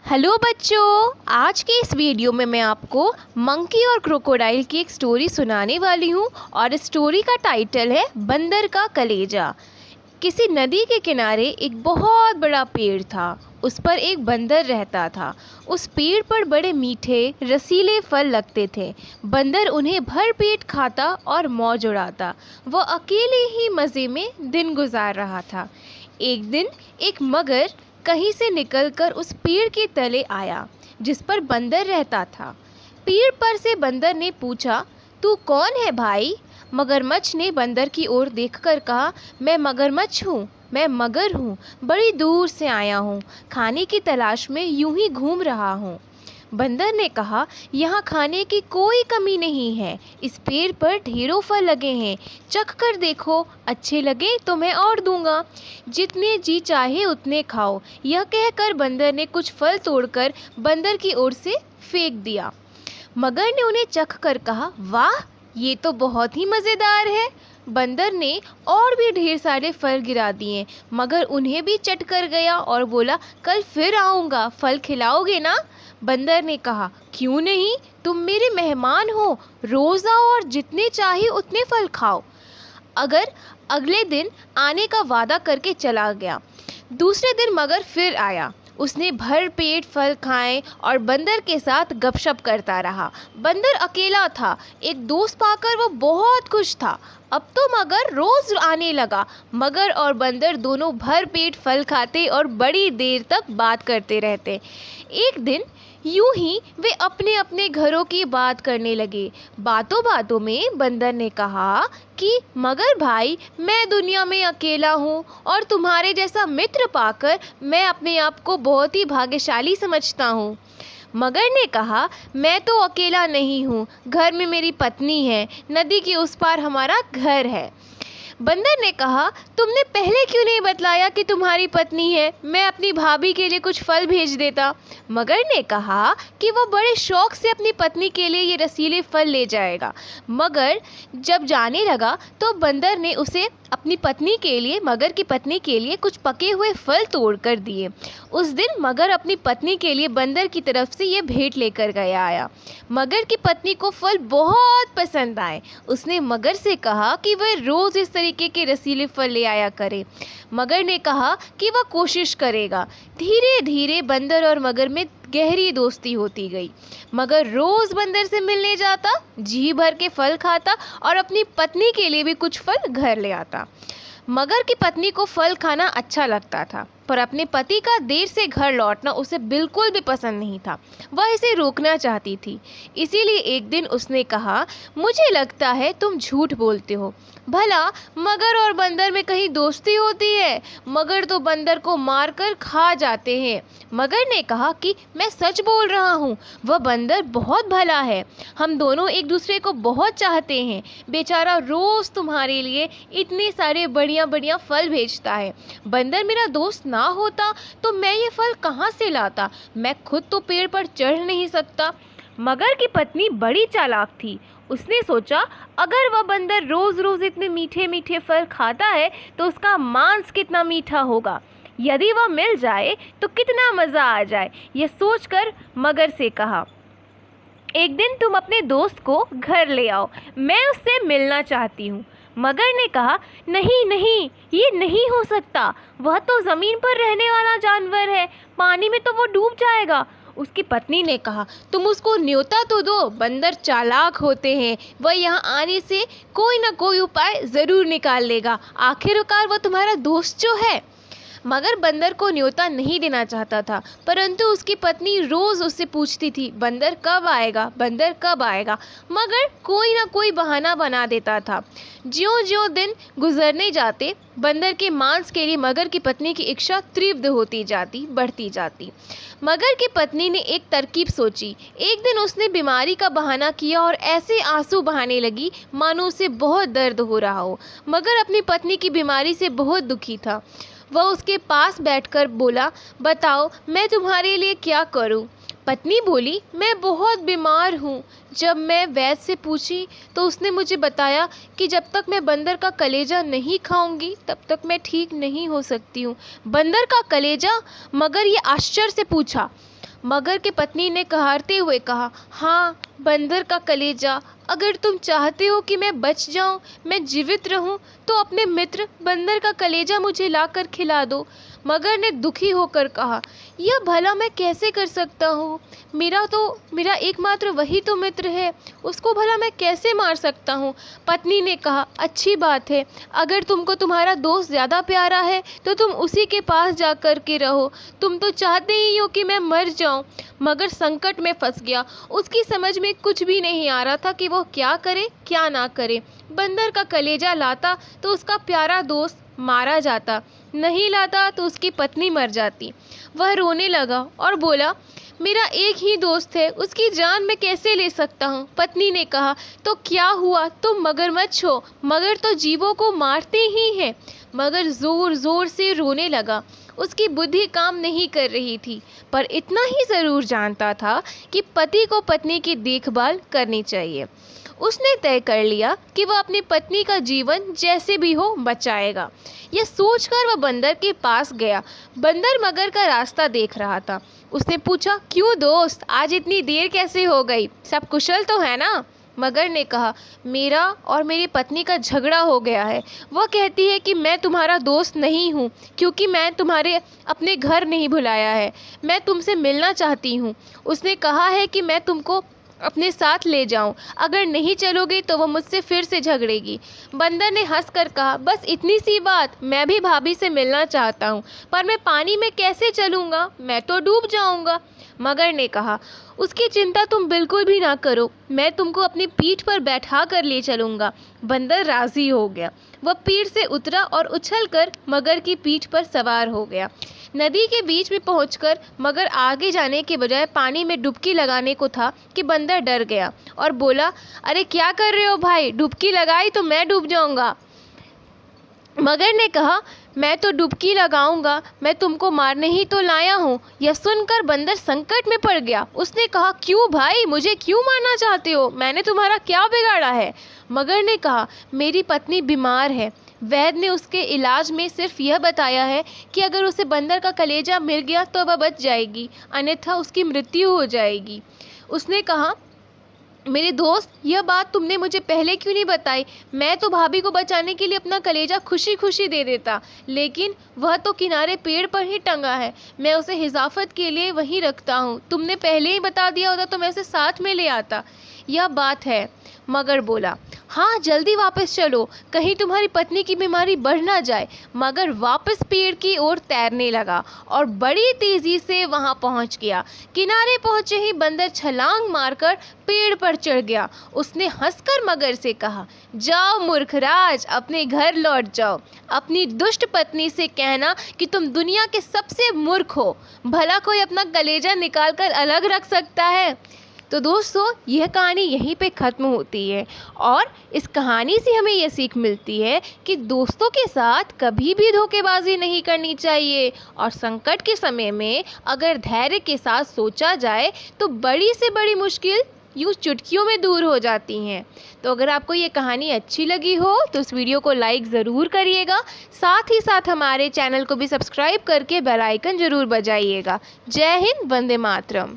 Hello बच्चों, आज के इस वीडियो में मैं आपको मंकी और क्रोकोडाइल की एक स्टोरी सुनाने वाली हूँ और स्टोरी का टाइटल है बंदर का कलेजा। किसी नदी के किनारे एक बहुत बड़ा पेड़ था। उस पर एक बंदर रहता था। उस पेड़ पर बड़े मीठे रसीले फल लगते थे। बंदर उन्हें भर पेट खाता और मौज उड़ाता। वह अकेले ही मज़े में दिन गुजार रहा था। एक दिन एक मगर कहीं से निकलकर उस पेड़ के तले आया जिस पर बंदर रहता था। पेड़ पर से बंदर ने पूछा, तू कौन है भाई? मगरमच्छ ने बंदर की ओर देखकर कहा, मैं मगरमच्छ हूँ, मैं मगर हूँ, बड़ी दूर से आया हूँ, खाने की तलाश में यूं ही घूम रहा हूँ। बंदर ने कहा, यहाँ खाने की कोई कमी नहीं है, इस पेड़ पर ढेरों फल लगे हैं, चख कर देखो, अच्छे लगे तो मैं और दूंगा, जितने जी चाहे उतने खाओ। यह कहकर बंदर ने कुछ फल तोड़कर बंदर की ओर से फेंक दिया। मगर ने उन्हें चख कर कहा, वाह, ये तो बहुत ही मज़ेदार है। बंदर ने और भी ढेर सारे फल गिरा दिए। मगर उन्हें भी चट कर गया और बोला, कल फिर आऊँगा, फल खिलाओगे ना? बंदर ने कहा, क्यों नहीं, तुम मेरे मेहमान हो, रोज आओ और जितने चाहे उतने फल खाओ। अगर अगले दिन आने का वादा करके चला गया। दूसरे दिन मगर फिर आया। उसने भर पेट फल खाए और बंदर के साथ गपशप करता रहा। बंदर अकेला था। एक दोस्त पाकर वो बहुत खुश था। अब तो मगर रोज आने लगा। मगर और बंदर दोनों भर पेट फल खाते और बड़ी देर तक बात करते रहते। एक दिन यूं ही वे अपने अपने घरों की बात करने लगे। बातों बातों में बंदर ने कहा कि मगर भाई, मैं दुनिया में अकेला हूँ और तुम्हारे जैसा मित्र पाकर मैं अपने आप को बहुत ही भाग्यशाली समझता हूँ। मगर ने कहा, मैं तो अकेला नहीं हूँ, घर में मेरी पत्नी है, नदी के उस पार हमारा घर है। बंदर ने कहा, तुमने पहले क्यों नहीं बतलाया कि तुम्हारी पत्नी है? मैं अपनी भाभी के लिए कुछ फल भेज देता। मगर ने कहा कि वह बड़े शौक से अपनी पत्नी के लिए ये रसीले फल ले जाएगा। मगर जब जाने लगा तो बंदर ने उसे अपनी पत्नी के लिए, मगर की पत्नी के लिए कुछ पके हुए फल तोड़ कर दिए। उस दिन मगर अपनी पत्नी के लिए बंदर की तरफ से ये भेंट लेकर गया आया। मगर की पत्नी को फल बहुत पसंद आए। उसने मगर से कहा कि वह रोज इस तरीके के रसीले फल ले आया करे। मगर ने कहा कि वह कोशिश करेगा। धीरे धीरे बंदर और मगर में गहरी दोस्ती होती गई। मगर रोज बंदर से मिलने जाता, जी भर के फल खाता और अपनी पत्नी के लिए भी कुछ फल घर ले आता। मगर की पत्नी को फल खाना अच्छा लगता था, पर अपने पति का देर से घर लौटना उसे बिल्कुल भी पसंद नहीं था। वह इसे रोकना चाहती थी। इसीलिए एक दिन उसने कहा, मुझे लगता है तुम झूठ बोलते हो। भला मगर और बंदर में कहीं दोस्ती होती है? मगर तो बंदर को मारकर खा जाते हैं। मगर ने कहा कि मैं सच बोल रहा हूँ, वह बंदर बहुत भला है, हम दोनों एक दूसरे को बहुत चाहते हैं। बेचारा रोज तुम्हारे लिए इतने सारे बढ़िया बढ़िया फल भेजता है। बंदर मेरा दोस्त ना होता तो मैं ये फल कहाँ से लाता? मैं खुद तो पेड़ पर चढ़ नहीं सकता। मगर की पत्नी बड़ी चालाक थी। उसने सोचा, अगर वह बंदर रोज रोज इतने मीठे मीठे फल खाता है तो उसका मांस कितना मीठा होगा। यदि वह मिल जाए तो कितना मज़ा आ जाए। यह सोचकर मगर से कहा, एक दिन तुम अपने दोस्त को घर ले आओ, मैं उससे मिलना चाहती हूँ। मगर ने कहा, नहीं नहीं, ये नहीं हो सकता, वह तो ज़मीन पर रहने वाला जानवर है, पानी में तो वो डूब जाएगा। उसकी पत्नी ने कहा, तुम उसको न्योता तो दो, बंदर चालाक होते हैं, वह यहाँ आने से कोई ना कोई उपाय ज़रूर निकाल लेगा, आखिरकार वह तुम्हारा दोस्त जो है। मगर बंदर को न्योता नहीं देना चाहता था, परंतु उसकी पत्नी रोज़ उससे पूछती थी, बंदर कब आएगा, बंदर कब आएगा। मगर कोई ना कोई बहाना बना देता था। ज्यों ज्यों दिन गुजरने जाते, बंदर के मांस के लिए मगर की पत्नी की इच्छा तीव्र होती जाती, बढ़ती जाती। मगर की पत्नी ने एक तरकीब सोची। एक दिन उसने बीमारी का बहाना किया और ऐसे आंसू बहाने लगी मानो उसे बहुत दर्द हो रहा हो। मगर अपनी पत्नी की बीमारी से बहुत दुखी था। वह उसके पास बैठकर बोला, बताओ मैं तुम्हारे लिए क्या करूं? पत्नी बोली, मैं बहुत बीमार हूँ। जब मैं वैद्य से पूछी तो उसने मुझे बताया कि जब तक मैं बंदर का कलेजा नहीं खाऊंगी तब तक मैं ठीक नहीं हो सकती हूँ। बंदर का कलेजा? मगर ये आश्चर्य से पूछा। मगर की पत्नी ने कहारते हुए कहा, हाँ बंदर का कलेजा, अगर तुम चाहते हो कि मैं बच जाऊं, मैं जीवित रहूं, तो अपने मित्र बंदर का कलेजा मुझे लाकर खिला दो। मगर ने दुखी होकर कहा, यह भला मैं कैसे कर सकता हूँ? मेरा एकमात्र वही तो मित्र है, उसको भला मैं कैसे मार सकता हूँ? पत्नी ने कहा, अच्छी बात है, अगर तुमको तुम्हारा दोस्त ज़्यादा प्यारा है तो तुम उसी के पास जा कर के रहो, तुम तो चाहते ही हो कि मैं मर जाऊँ। मगर संकट में फंस गया, उसकी समझ में कुछ भी नहीं आ रहा था कि वो क्या करे क्या ना करे। बंदर का कलेजा लाता तो उसका प्यारा दोस्त मारा जाता, नहीं लाता तो उसकी पत्नी मर जाती। वह रोने लगा और बोला, मेरा एक ही दोस्त है, उसकी जान मैं कैसे ले सकता हूँ? पत्नी ने कहा, तो क्या हुआ, तुम मगरमच्छ हो, मगर तो जीवों को मारते ही हैं। मगर जोर जोर से रोने लगा, उसकी बुद्धि काम नहीं कर रही थी, पर इतना ही ज़रूर जानता था कि पति को पत्नी की देखभाल करनी चाहिए। उसने तय कर लिया कि वह अपनी पत्नी का जीवन जैसे भी हो बचाएगा। यह सोचकर वह बंदर के पास गया। बंदर मगर का रास्ता देख रहा था। उसने पूछा, क्यों दोस्त, आज इतनी देर कैसे हो गई? सब कुशल तो है ना? मगर ने कहा, मेरा और मेरी पत्नी का झगड़ा हो गया है। वह कहती है कि मैं तुम्हारा दोस्त नहीं हूँ, क्योंकि मैं तुम्हारे अपने घर नहीं बुलाया है। मैं तुमसे मिलना चाहती हूँ। उसने कहा है कि मैं तुमको अपने साथ ले जाऊं, अगर नहीं चलोगे तो वह मुझसे फिर से झगड़ेगी। बंदर ने हंसकर कहा, बस इतनी सी बात, मैं भी भाभी से मिलना चाहता हूँ, पर मैं पानी में कैसे चलूँगा, मैं तो डूब जाऊँगा। मगर ने कहा, उसकी चिंता तुम बिल्कुल भी ना करो, मैं तुमको अपनी पीठ पर बैठा कर ले चलूँगा। बंदर राज़ी हो गया। वह पीठ से उतरा और उछलकर मगर की पीठ पर सवार हो गया। नदी के बीच में पहुंचकर मगर आगे जाने के बजाय पानी में डुबकी लगाने को था कि बंदर डर गया और बोला, अरे क्या कर रहे हो भाई, डुबकी लगाई तो मैं डूब जाऊंगा। मगर ने कहा, मैं तो डुबकी लगाऊंगा, मैं तुमको मारने ही तो लाया हूँ। यह सुनकर बंदर संकट में पड़ गया। उसने कहा, क्यों भाई, मुझे क्यों मारना चाहते हो? मैंने तुम्हारा क्या बिगाड़ा है? मगर ने कहा, मेरी पत्नी बीमार है, वैद्य ने उसके इलाज में सिर्फ यह बताया है कि अगर उसे बंदर का कलेजा मिल गया तो वह बच जाएगी, अन्यथा उसकी मृत्यु हो जाएगी। उसने कहा, मेरे दोस्त, यह बात तुमने मुझे पहले क्यों नहीं बताई? मैं तो भाभी को बचाने के लिए अपना कलेजा खुशी खुशी दे देता, लेकिन वह तो किनारे पेड़ पर ही टंगा है, मैं उसे हिफाजत के लिए वहीं रखता हूँ। तुमने पहले ही बता दिया होता तो मैं उसे साथ में ले आता। यह बात है। मगर बोला, हाँ जल्दी वापस चलो, कहीं तुम्हारी पत्नी की बीमारी बढ़ ना जाए। मगर वापस पेड़ की ओर तैरने लगा और बड़ी तेजी से वहां पहुंच गया। किनारे पहुंचे ही बंदर छलांग मारकर पेड़ पर चढ़ गया। उसने हंसकर मगर से कहा, जाओ मूर्खराज, अपने घर लौट जाओ। अपनी दुष्ट पत्नी से कहना कि तुम दुनिया के सबसे मूर्ख हो। भला कोई अपना कलेजा निकाल कर अलग रख सकता है? तो दोस्तों, यह कहानी यहीं पे ख़त्म होती है और इस कहानी से हमें यह सीख मिलती है कि दोस्तों के साथ कभी भी धोखेबाजी नहीं करनी चाहिए और संकट के समय में अगर धैर्य के साथ सोचा जाए तो बड़ी से बड़ी मुश्किल यूँ चुटकियों में दूर हो जाती हैं। तो अगर आपको ये कहानी अच्छी लगी हो तो इस वीडियो को लाइक ज़रूर करिएगा, साथ ही साथ हमारे चैनल को भी सब्सक्राइब करके बेल आइकन ज़रूर बजाइएगा। जय हिंद, वंदे मातरम।